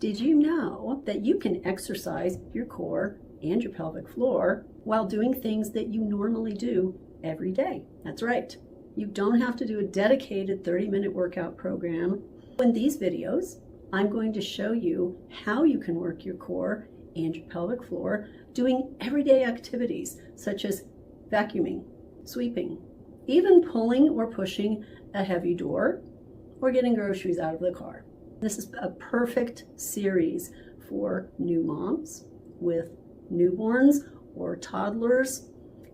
Did you know that you can exercise your core and your pelvic floor while doing things that you normally do every day? That's right. You don't have to do a dedicated 30-minute workout program. In these videos, I'm going to show you how you can work your core and your pelvic floor doing everyday activities such as vacuuming, sweeping, even pulling or pushing a heavy door, or getting groceries out of the car. This is a perfect series for new moms with newborns or toddlers,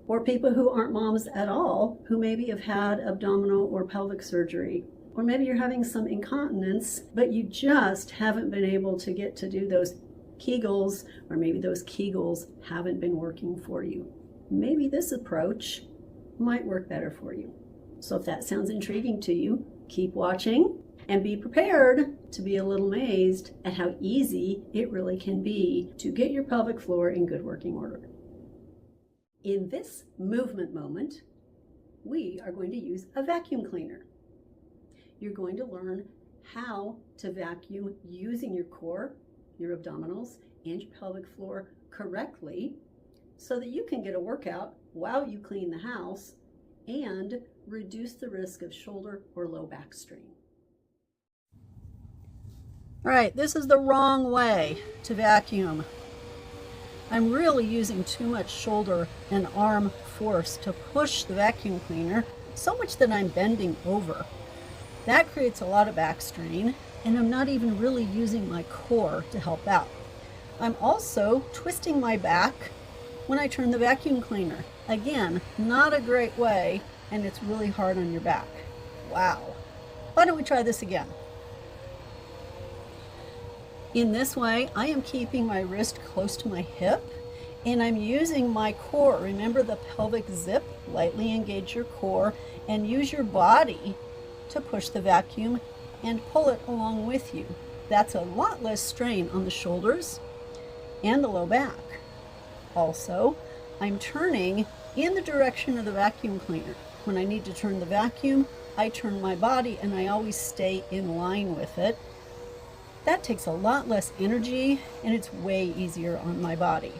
or people who aren't moms at all, who maybe have had abdominal or pelvic surgery, or maybe you're having some incontinence, but you just haven't been able to get to do those Kegels, or maybe those Kegels haven't been working for you. Maybe this approach might work better for you. So if that sounds intriguing to you, keep watching and be prepared to be a little amazed at how easy it really can be to get your pelvic floor in good working order. In this movement moment, we are going to use a vacuum cleaner. You're going to learn how to vacuum using your core, your abdominals, and your pelvic floor correctly so that you can get a workout while you clean the house and reduce the risk of shoulder or low back strain. All right, this is the wrong way to vacuum. I'm really using too much shoulder and arm force to push the vacuum cleaner, so much that I'm bending over. That creates a lot of back strain, and I'm not even really using my core to help out. I'm also twisting my back when I turn the vacuum cleaner. Again, not a great way, and it's really hard on your back. Wow. Why don't we try this again? In this way, I am keeping my wrist close to my hip, and I'm using my core. Remember the pelvic zip? Lightly engage your core and use your body to push the vacuum and pull it along with you. That's a lot less strain on the shoulders and the low back. Also, I'm turning in the direction of the vacuum cleaner. When I need to turn the vacuum, I turn my body and I always stay in line with it. That takes a lot less energy and it's way easier on my body.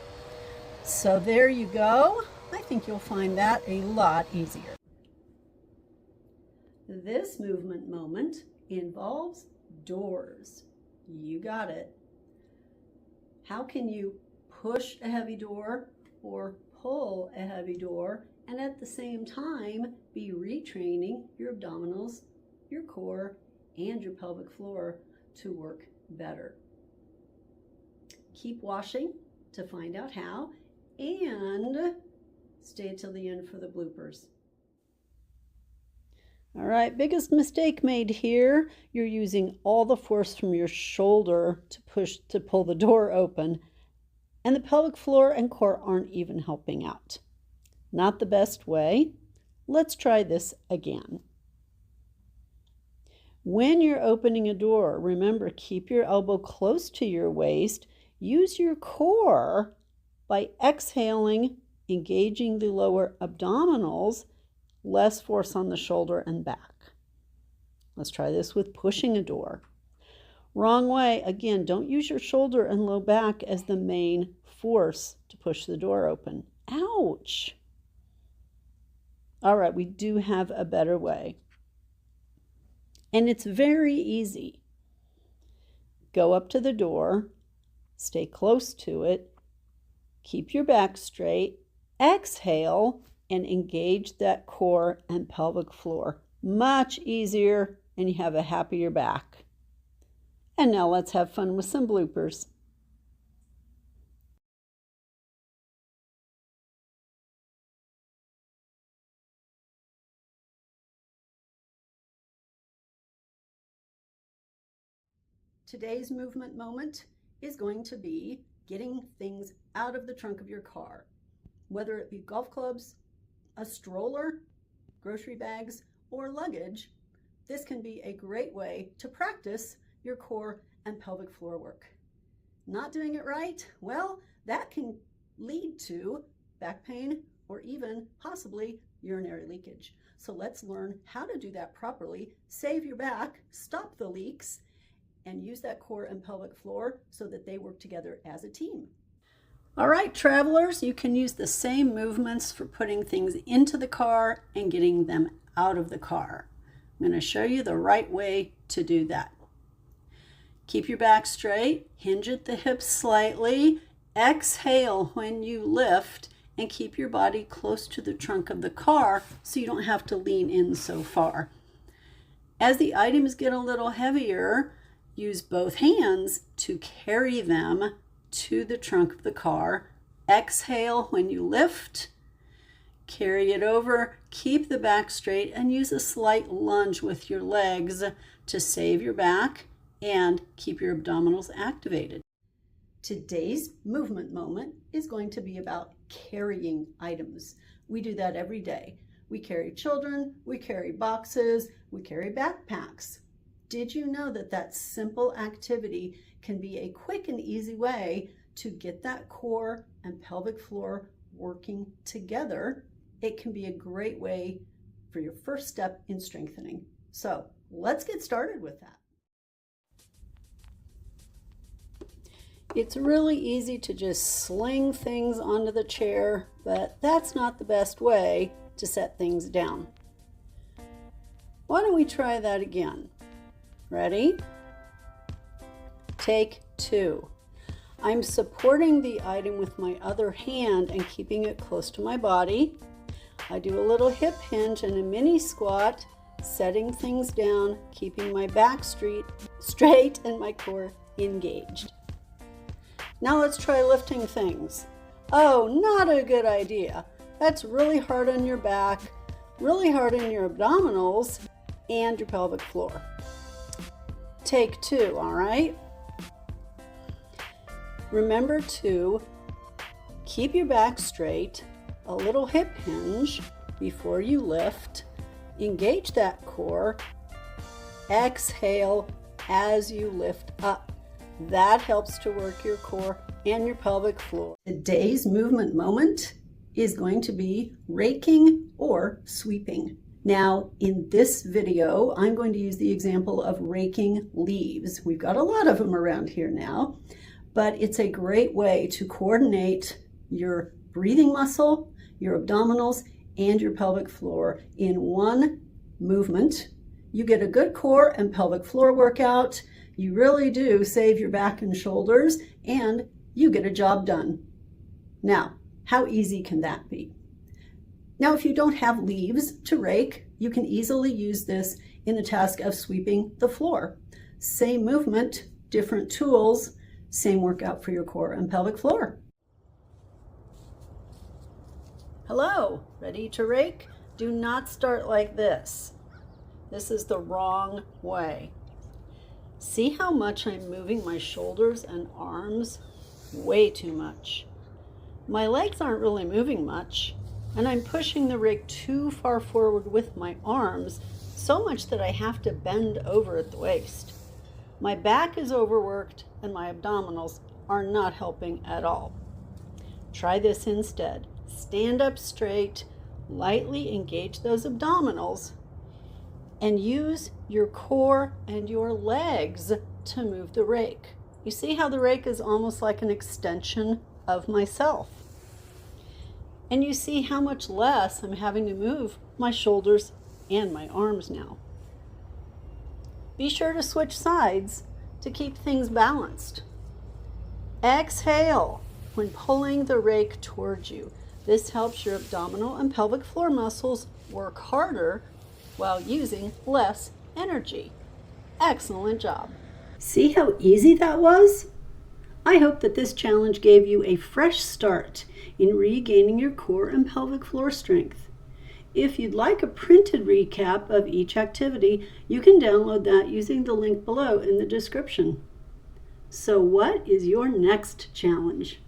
So there you go. I think you'll find that a lot easier. This movement moment involves doors. You got it. How can you push a heavy door or pull a heavy door and at the same time be retraining your abdominals, your core, and your pelvic floor to work better? Keep watching to find out how, and stay till the end for the bloopers. All right, biggest mistake made here. You're using all the force from your shoulder to pull the door open, and the pelvic floor and core aren't even helping out. Not the best way. Let's try this again. When you're opening a door, remember, keep your elbow close to your waist. Use your core by exhaling, engaging the lower abdominals, less force on the shoulder and back. Let's try this with pushing a door. Wrong way. Again, don't use your shoulder and low back as the main force to push the door open. Ouch! All right, we do have a better way. And it's very easy. Go up to the door, stay close to it, keep your back straight, exhale, and engage that core and pelvic floor. Much easier, and you have a happier back. And now let's have fun with some bloopers. Today's movement moment is going to be getting things out of the trunk of your car, whether it be golf clubs, a stroller, grocery bags, or luggage. This can be a great way to practice your core and pelvic floor work. Not doing it right? Well, that can lead to back pain or even possibly urinary leakage. So let's learn how to do that properly, save your back, stop the leaks, and use that core and pelvic floor so that they work together as a team. All right, travelers, you can use the same movements for putting things into the car and getting them out of the car. I'm going to show you the right way to do that. Keep your back straight, hinge at the hips slightly, exhale when you lift, and keep your body close to the trunk of the car so you don't have to lean in so far. As the items get a little heavier, use both hands to carry them to the trunk of the car. Exhale when you lift, carry it over, keep the back straight, and use a slight lunge with your legs to save your back and keep your abdominals activated. Today's movement moment is going to be about carrying items. We do that every day. We carry children, we carry boxes, we carry backpacks. Did you know that that simple activity can be a quick and easy way to get that core and pelvic floor working together? It can be a great way for your first step in strengthening. So let's get started with that. It's really easy to just sling things onto the chair, but that's not the best way to set things down. Why don't we try that again? Ready? Take 2. I'm supporting the item with my other hand and keeping it close to my body. I do a little hip hinge and a mini squat, setting things down, keeping my back straight and my core engaged. Now let's try lifting things. Oh, not a good idea. That's really hard on your back, really hard on your abdominals, and your pelvic floor. Take 2, all right? Remember to keep your back straight, a little hip hinge before you lift, engage that core, exhale as you lift up. That helps to work your core and your pelvic floor. Today's movement moment is going to be raking or sweeping. Now, in this video, I'm going to use the example of raking leaves. We've got a lot of them around here now, but it's a great way to coordinate your breathing muscle, your abdominals, and your pelvic floor in one movement. You get a good core and pelvic floor workout. You really do save your back and shoulders, and you get a job done. Now, how easy can that be? Now, if you don't have leaves to rake, you can easily use this in the task of sweeping the floor. Same movement, different tools, same workout for your core and pelvic floor. Hello, ready to rake? Do not start like this. This is the wrong way. See how much I'm moving my shoulders and arms? Way too much. My legs aren't really moving much, and I'm pushing the rake too far forward with my arms, so much that I have to bend over at the waist. My back is overworked, and my abdominals are not helping at all. Try this instead. Stand up straight, lightly engage those abdominals, and use your core and your legs to move the rake. You see how the rake is almost like an extension of myself. And you see how much less I'm having to move my shoulders and my arms now. Be sure to switch sides to keep things balanced. Exhale when pulling the rake towards you. This helps your abdominal and pelvic floor muscles work harder while using less energy. Excellent job. See how easy that was? I hope that this challenge gave you a fresh start in regaining your core and pelvic floor strength. If you'd like a printed recap of each activity, you can download that using the link below in the description. So what is your next challenge?